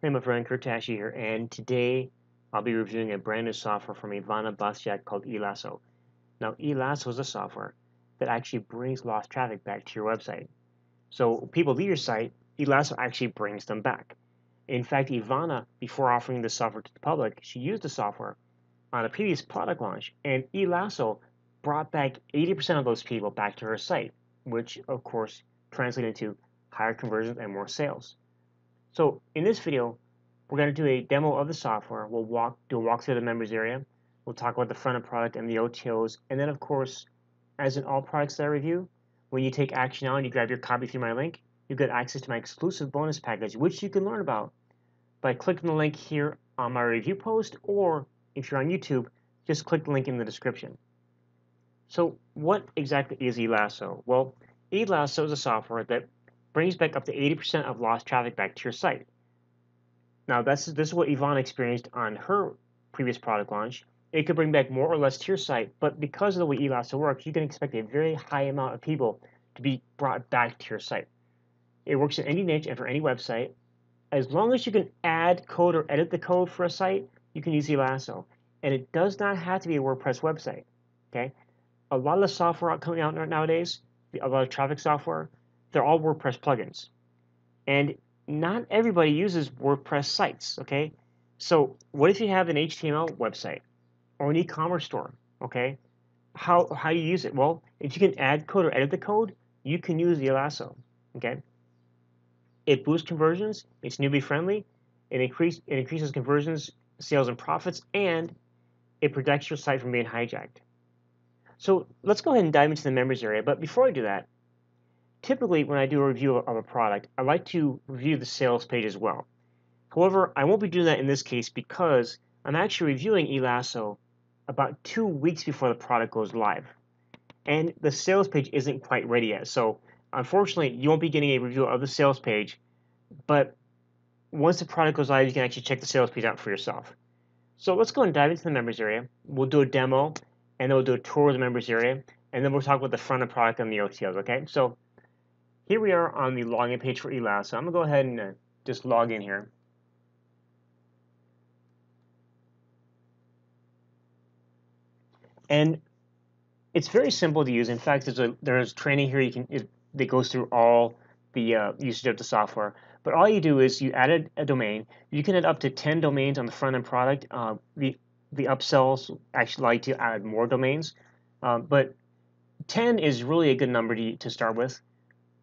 Hey my friend, Tasche here, and today I'll be reviewing a brand new software from Ivana bosnjak called eLasso. Now, eLasso is a software that actually brings lost traffic back to your website. So people leave your site, eLasso actually brings them back. In fact, Ivana, before offering the software to the public, she used the software on a previous product launch, and eLasso brought back 80% of those people back to her site, which of course translated into higher conversions and more sales. So in this video, we're going to do a demo of the software. We'll do a walk through the members area. We'll talk about the front end product and the OTOs. And then, of course, as in all products that I review, when you take action now and you grab your copy through my link, you get access to my exclusive bonus package, which you can learn about by clicking the link here on my review post, or if you're on YouTube, just click the link in the description. So what exactly is eLasso? Well, eLasso is a software that brings back up to 80% of lost traffic back to your site. Now, this is what Yvonne experienced on her previous product launch. It could bring back more or less to your site, but because of the way eLasso works, you can expect a very high amount of people to be brought back to your site. It works in any niche and for any website. As long as you can add code or edit the code for a site, you can use eLasso. And it does not have to be a WordPress website. Okay? A lot of the software coming out nowadays, a lot of traffic software, they're all WordPress plugins. And not everybody uses WordPress sites, okay? So what if you have an HTML website or an e-commerce store, okay? How do you use it? Well, if you can add code or edit the code, you can use the eLasso, okay? It boosts conversions, it's newbie friendly, it increases conversions, sales, and profits, and it protects your site from being hijacked. So let's go ahead and dive into the members area, but before I do that, typically when I do a review of a product, I like to review the sales page as well. However, I won't be doing that in this case because I'm actually reviewing eLasso about 2 weeks before the product goes live. And the sales page isn't quite ready yet. So unfortunately, you won't be getting a review of the sales page, but once the product goes live, you can actually check the sales page out for yourself. So let's go and dive into the members area. We'll do a demo, and then we'll do a tour of the members area, and then we'll talk about the front end product and the OTOs, okay? So here we are on the login page for eLasso. I'm gonna go ahead and just log in here. And it's very simple to use. In fact, there's training here that goes through all the usage of the software. But all you do is you add a domain. You can add up to 10 domains on the front end product. The upsells actually like to add more domains, but 10 is really a good number to start with.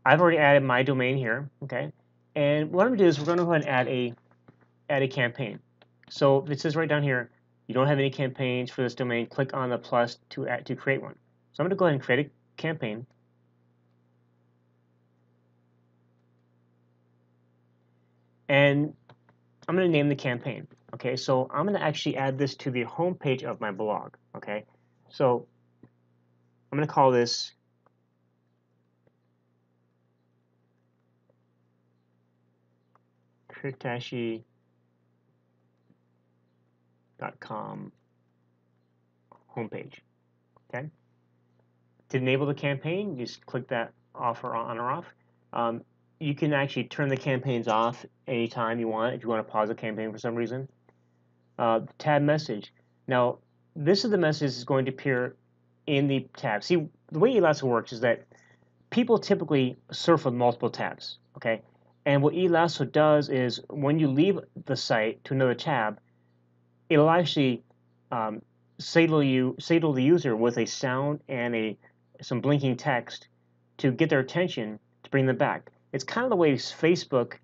I've already added my domain here, okay? And what I'm gonna do is we're gonna go ahead and add a campaign. So it says right down here, you don't have any campaigns for this domain, click on the plus to create one. So I'm going to go ahead and create a campaign. And I'm going to name the campaign. Okay, so I'm going to actually add this to the home page of my blog. Okay, so I'm going to call this kritashi.com homepage. Okay, to enable the campaign, you just click that off or on or off. You can actually turn the campaigns off anytime you want if you want to pause a campaign for some reason. Tab message. Now, this is the message that's going to appear in the tab. See, the way eLasso works is that people typically surf with multiple tabs, okay? And what eLasso does is when you leave the site to another tab, it'll actually signal the user with a sound and some blinking text to get their attention to bring them back. It's kind of the way Facebook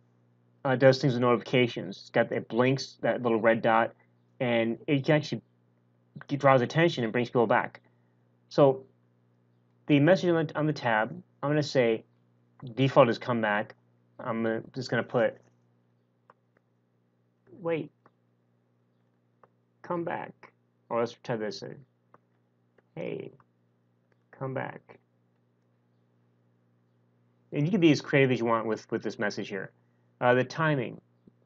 does things with notifications. It's got that blinks, that little red dot, and it actually draws attention and brings people back. So the message on the tab, I'm going to say default is come back. I'm just going to put wait, come back. Or let's try this. Hey, come back. And you can be as creative as you want with this message here. The timing.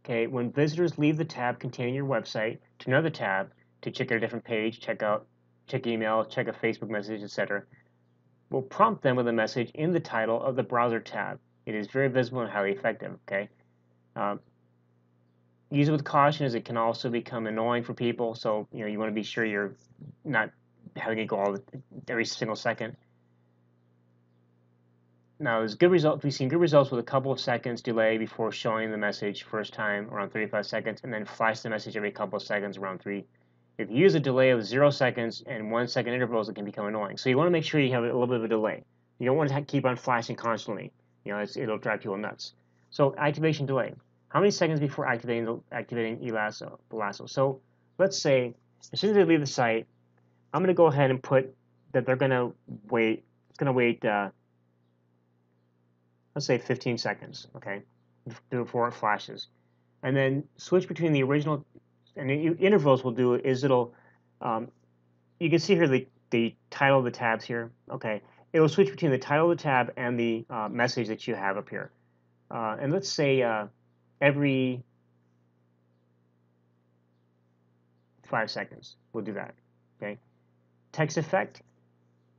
Okay, when visitors leave the tab containing your website to another tab to check a different page, check email, check a Facebook message, etc., we'll prompt them with a message in the title of the browser tab. It is very visible and highly effective. Okay, use it with caution, as it can also become annoying for people. So you want to be sure you're not having it go every single second. Now, there's good results. We've seen good results with a couple of seconds delay before showing the message first time, around 35 seconds, and then flash the message every couple of seconds, around 3. If you use a delay of 0 seconds and 1 second intervals, it can become annoying. So you want to make sure you have a little bit of a delay. You don't want to keep on flashing constantly. It'll drive people nuts. So activation delay. How many seconds before activating eLasso? So let's say as soon as they leave the site, I'm going to go ahead and put that they're going to wait. It's going to wait. Let's say 15 seconds, okay, before it flashes. And then switch between the original, and the intervals will do is it'll, you can see here the title of the tabs here, okay. It'll switch between the title of the tab and the message that you have up here. And let's say every 5 seconds, we'll do that, okay. Text effect,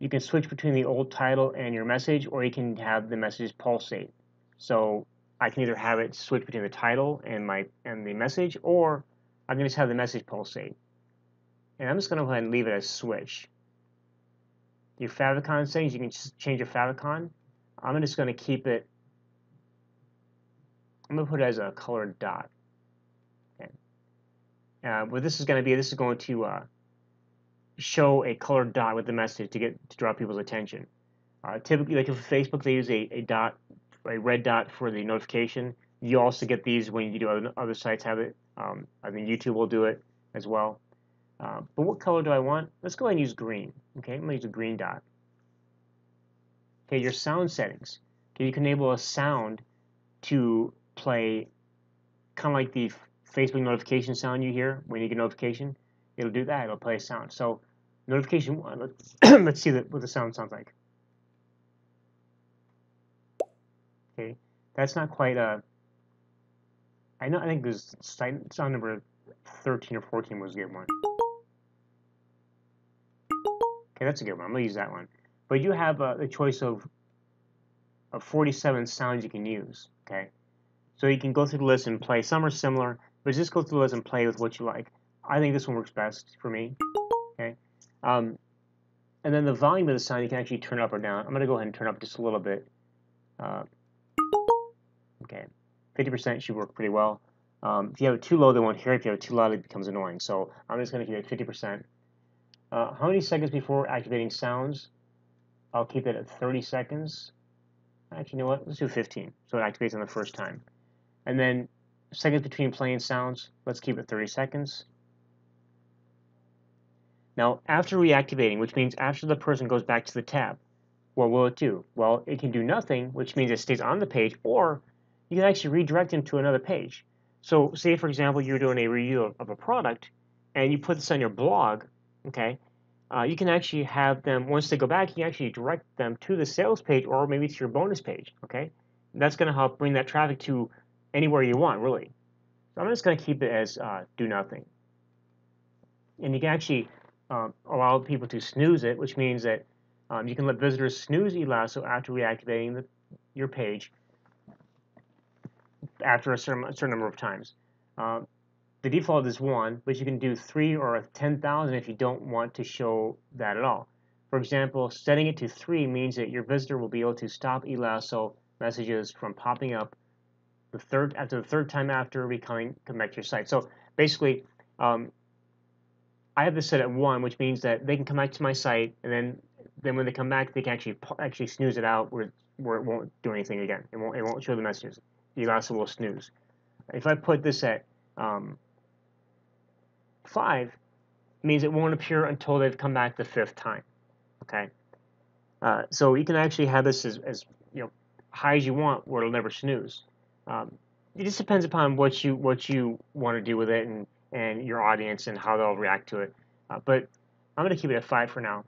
you can switch between the old title and your message, or you can have the message pulsate. So I can either have it switch between the title and the message, or I can just have the message pulsate. And I'm just going to go ahead and leave it as switch. Your favicon settings, you can change your favicon. I'm just going to keep it. I'm going to put it as a colored dot. Okay. What this is going to show a colored dot with the message to draw people's attention. Typically, like if Facebook, they use a red dot for the notification. You also get these when you do other sites have it. I think YouTube will do it as well. But what color do I want? Let's go ahead and use green. Okay, I'm going to use a green dot. Okay, your sound settings. Okay, you can enable a sound to play kind of like the Facebook notification sound you hear when you get a notification. It'll do that. It'll play a sound. So notification 1, let's see what the sound sounds like. Okay, that's not quite a. I think this sound number 13 or 14 was a good one. Okay, that's a good one. I'm gonna use that one. But you have a choice of 47 sounds you can use. Okay, so you can go through the list and play. Some are similar, but just go through the list and play with what you like. I think this one works best for me. Okay, and then the volume of the sound you can actually turn up or down. I'm gonna go ahead and turn up just a little bit. Okay, 50% should work pretty well. If you have it too low, they won't hear it. If you have it too loud, it becomes annoying. So I'm just going to keep it at 50%. How many seconds before activating sounds? I'll keep it at 30 seconds. Actually, you know what? Let's do 15, so it activates on the first time. And then seconds between playing sounds, let's keep it 30 seconds. Now, after reactivating, which means after the person goes back to the tab, what will it do? Well, it can do nothing, which means it stays on the page, or you can actually redirect them to another page. So say, for example, you're doing a review of a product, and you put this on your blog, okay? You can actually have them, once they go back, you can actually direct them to the sales page or maybe to your bonus page, okay? That's going to help bring that traffic to anywhere you want, really. So I'm just going to keep it as do nothing. And you can actually allow people to snooze it, which means that you can let visitors snooze eLasso after reactivating your page after a certain number of times. The default is 1, but you can do 3 or 10,000 if you don't want to show that at all. For example, setting it to 3 means that your visitor will be able to stop eLasso messages from popping up after the third time after come back to your site. So basically, I have this set at 1, which means that they can come back to my site, and then when they come back, they can actually snooze it out where it won't do anything again. It won't show the messages. eLasso will snooze. If I put this at 5, it means it won't appear until they've come back the 5th time. Okay, so you can actually have this as high as you want, where it'll never snooze. It just depends upon what you want to do with it and your audience and how they'll react to it. But I'm going to keep it at 5 for now.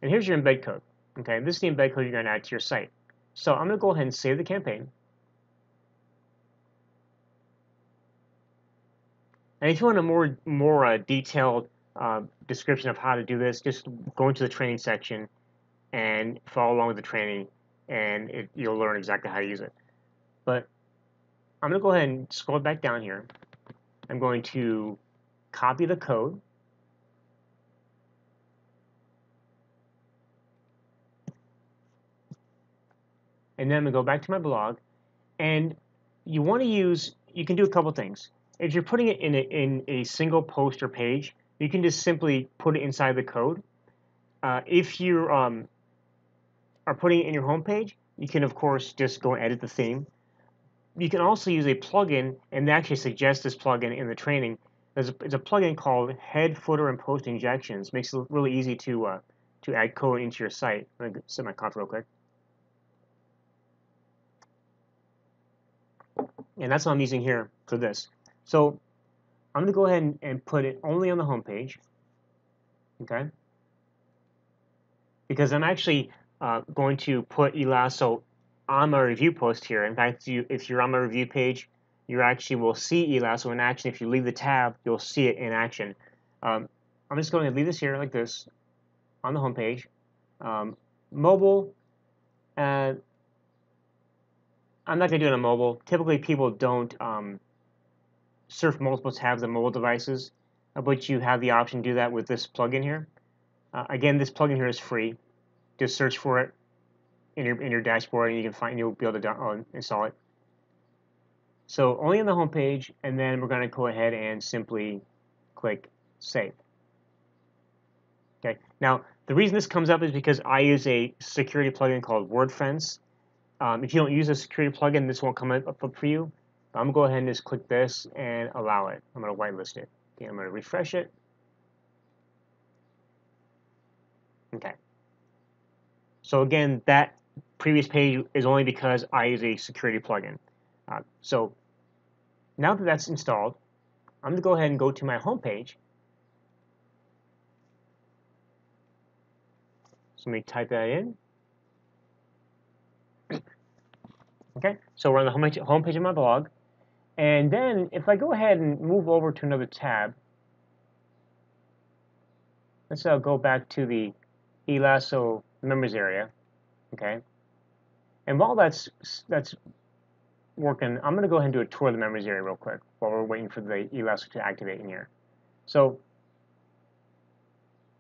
And here's your embed code. Okay, this is the embed code you're going to add to your site. So I'm going to go ahead and save the campaign. And if you want a more detailed description of how to do this, just go into the training section and follow along with the training, and you'll learn exactly how to use it. But I'm going to go ahead and scroll back down here. I'm going to copy the code. And then I'm going to go back to my blog. And you want to use, you can do a couple things. If you're putting it in a single post or page, you can just simply put it inside the code. If you are putting it in your home page, you can, of course, just go and edit the theme. You can also use a plugin, and they actually suggest this plugin in the training. It's a plugin called Head, Footer, and Post Injections. Makes it really easy to add code into your site. I'm going to set my cough real quick. And that's what I'm using here for this. So I'm going to go ahead and put it only on the home page, okay? Because I'm actually going to put eLasso on my review post here. In fact, if you're on my review page, you actually will see eLasso in action. If you leave the tab, you'll see it in action. I'm just going to leave this here like this on the home page. Mobile, I'm not going to do it on mobile. Typically, people don't surf multiple tabs on mobile devices, but you have the option to do that with this plugin here. Again, this plugin here is free. Just search for it in your dashboard, and you'll be able to install it. So only on the home page, and then we're going to go ahead and simply click Save. Okay. Now, the reason this comes up is because I use a security plugin called WordFence. If you don't use a security plugin, this won't come up for you. I'm going to go ahead and just click this and allow it. I'm going to whitelist it. Okay, I'm going to refresh it. Okay. So again, that previous page is only because I use a security plugin. So now that that's installed, I'm going to go ahead and go to my home page. So let me type that in. Okay, so we're on the home page of my blog. And then if I go ahead and move over to another tab, let's go back to the eLasso members area. Okay, and while that's working, I'm going to go ahead and do a tour of the members area real quick while we're waiting for the eLasso to activate in here. So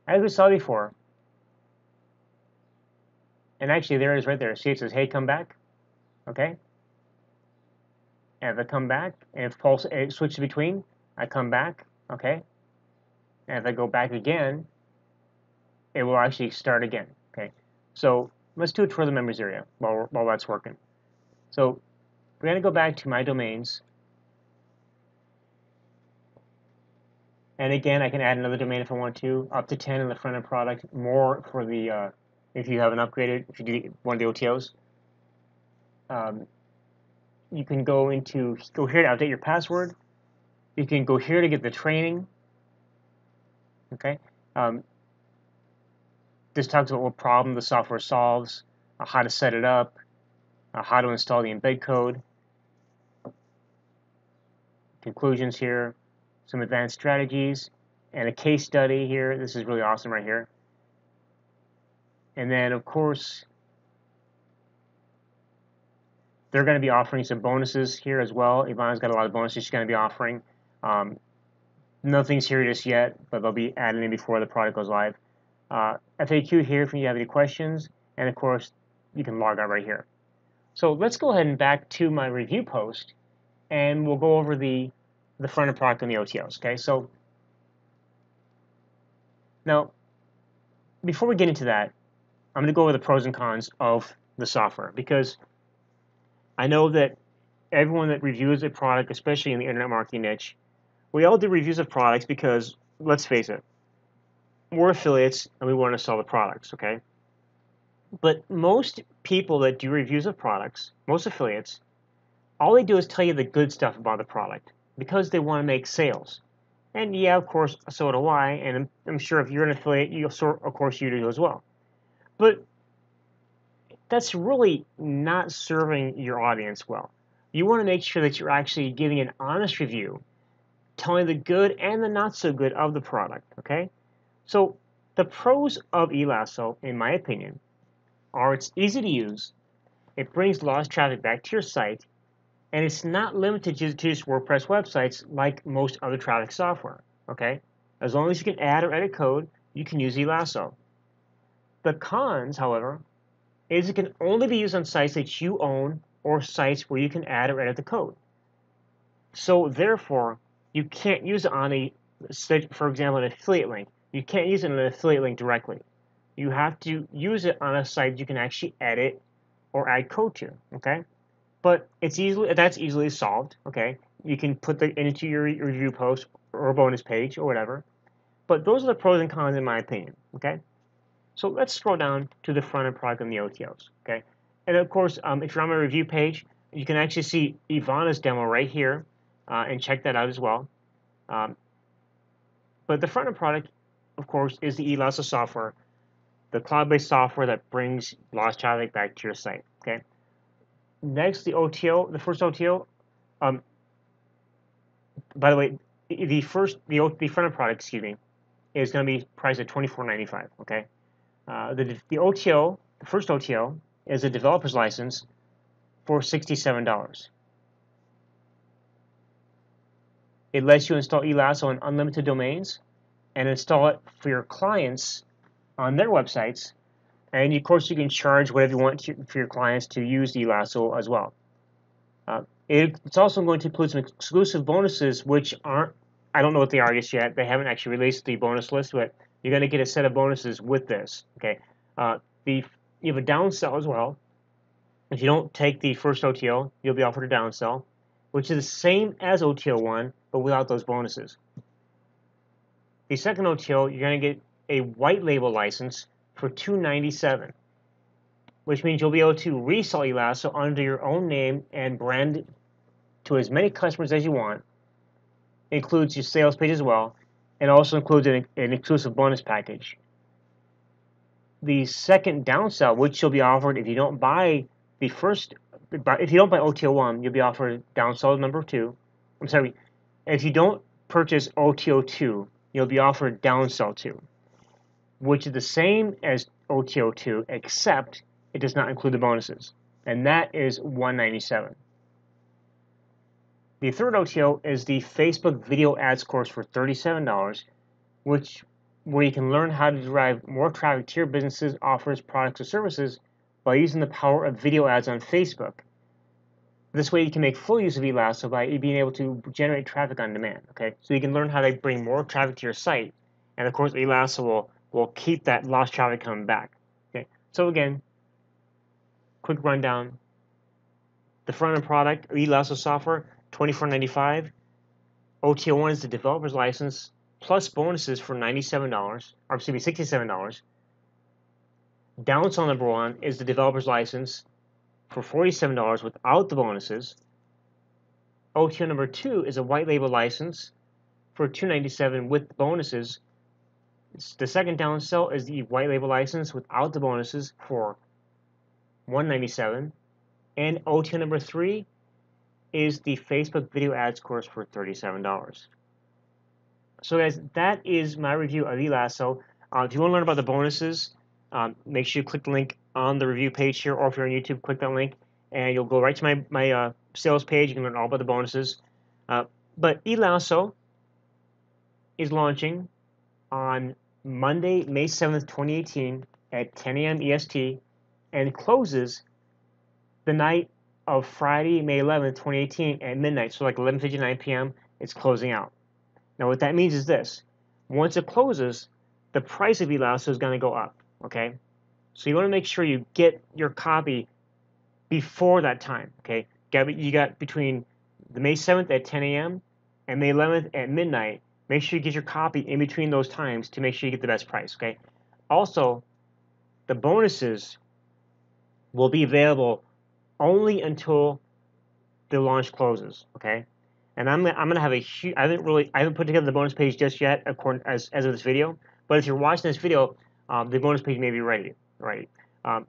as we saw before, and actually there it is right there. See, it says, "Hey, come back." Okay. And if I come back, and if pulse it switches between, I come back. Okay. And if I go back again, it will actually start again. Okay. So let's do a tour of the members area while that's working. So we're going to go back to my domains. And again, I can add another domain if I want to, up to 10 in the front end product, more for the if you haven't upgraded, if you do one of the OTOs. You can go here to update your password. You can go here to get the training. Okay. This talks about what problem the software solves, how to set it up, how to install the embed code. Conclusions here, some advanced strategies, and a case study here. This is really awesome right here. And then, of course, they're going to be offering some bonuses here as well. Ivana's got a lot of bonuses she's going to be offering. Nothing's here just yet, but they'll be adding in before the product goes live. FAQ here if you have any questions, and of course, you can log out right here. So let's go ahead and back to my review post, and we'll go over the front-end product and the OTOs. Okay, so now before we get into that, I'm going to go over the pros and cons of the software, because I know that everyone that reviews a product, especially in the internet marketing niche, we all do reviews of products because, let's face it, we're affiliates and we want to sell the products, okay? But most people that do reviews of products, most affiliates, all they do is tell you the good stuff about the product because they want to make sales. And yeah, of course, so do I, and I'm sure if you're an affiliate, of course you do as well. But that's really not serving your audience well. You want to make sure that you're actually giving an honest review, telling the good and the not so good of the product, okay? So the pros of eLasso, in my opinion, are it's easy to use, it brings lost traffic back to your site, And it's not limited to just WordPress websites like most other traffic software, okay? As long as you can add or edit code, you can use eLasso. The cons, however, is it can only be used on sites that you own or sites where you can add or edit the code. So therefore, you can't use it on a, for example, an affiliate link. You can't use it on an affiliate link directly. You have to use it on a site you can actually edit or add code to, okay? But that's easily solved, okay? You can put that into your review post or a bonus page or whatever. But those are the pros and cons in my opinion, okay? So let's scroll down to the front end product and the OTOs, okay? And of course, if you're on my review page, you can actually see Ivana's demo right here and check that out as well. But the front end product, of course, is the eLasso software, the cloud-based software that brings lost traffic back to your site, okay? Next, the OTO, the first OTO. By the way, the front end product, excuse me, is going to be priced at $24.95. Okay. The OTO, the first OTO, is a developer's license for $67. It lets you install eLasso on unlimited domains and install it for your clients on their websites. And of course, you can charge whatever you want for your clients to use eLasso as well. It's also going to include some exclusive bonuses, which aren't, I don't know what they are just yet. They haven't actually released the bonus list, but you're going to get a set of bonuses with this. Okay, you have a downsell as well. If you don't take the first OTO, you'll be offered a downsell, which is the same as OTO 1, but without those bonuses. The second OTO, you're going to get a white label license for $297. Which means you'll be able to resell eLasso under your own name and brand to as many customers as you want. It includes your sales page as well, and also includes an exclusive bonus package. The second downsell, which you'll be offered if you don't buy if you don't buy OTO 1, you'll be offered downsell number 2. I'm sorry, if you don't purchase OTO 2, you'll be offered downsell 2, which is the same as OTO 2, except it does not include the bonuses, and that is $197. The third OTO is the Facebook video ads course for $37, where you can learn how to drive more traffic to your business's offers, products, or services by using the power of video ads on Facebook. This way you can make full use of eLasso by being able to generate traffic on demand. Okay, so you can learn how to bring more traffic to your site, and of course eLasso will keep that lost traffic coming back. Okay, so again, quick rundown. The front-end product, eLasso software, $24.95. OTO 1 is the developer's license, plus bonuses for $97, or excuse me, $67. Downsell number 1 is the developer's license for $47 without the bonuses. OTO number 2 is a white label license for $297 with bonuses. The second downsell is the white label license without the bonuses for $197. And OTO number 3 is the Facebook video ads course for $37. So guys, that is my review of eLasso. If you want to learn about the bonuses, make sure you click the link on the review page here, or if you're on YouTube, click that link, and you'll go right to my sales page. You can learn all about the bonuses. But eLasso is launching on Monday, May 7th, 2018 at 10 a.m. EST, and closes the night of Friday, May 11th, 2018 at midnight. So like 11:59 p.m., it's closing out. Now what that means is this. Once it closes, the price of eLasso is going to go up, okay? So you want to make sure you get your copy before that time, okay? You got between the May 7th at 10 a.m. and May 11th at midnight. Make sure you get your copy in between those times to make sure you get the best price, okay? Also, the bonuses will be available only until the launch closes, okay? And I'm gonna have a huge. I haven't put together the bonus page just yet, as of this video. But if you're watching this video, the bonus page may be ready. Right. As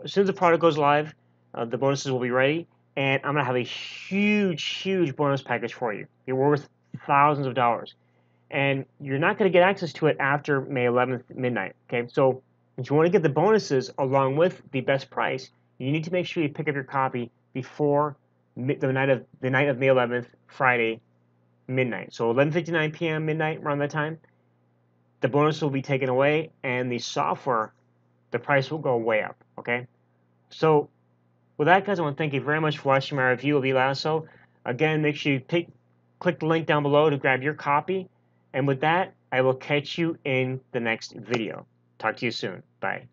soon as the product goes live, the bonuses will be ready, and I'm gonna have a huge bonus package for you. You're worth thousands of dollars, and you're not gonna get access to it after May 11th midnight. Okay. So if you want to get the bonuses along with the best price, you need to make sure you pick up your copy before the night of May 11th, Friday midnight. So 11:59 p.m. midnight around that time, the bonus will be taken away, and the software, the price will go way up. Okay. So with that, guys, I want to thank you very much for watching my review of eLasso. Again, make sure you click the link down below to grab your copy. And with that, I will catch you in the next video. Talk to you soon. Bye.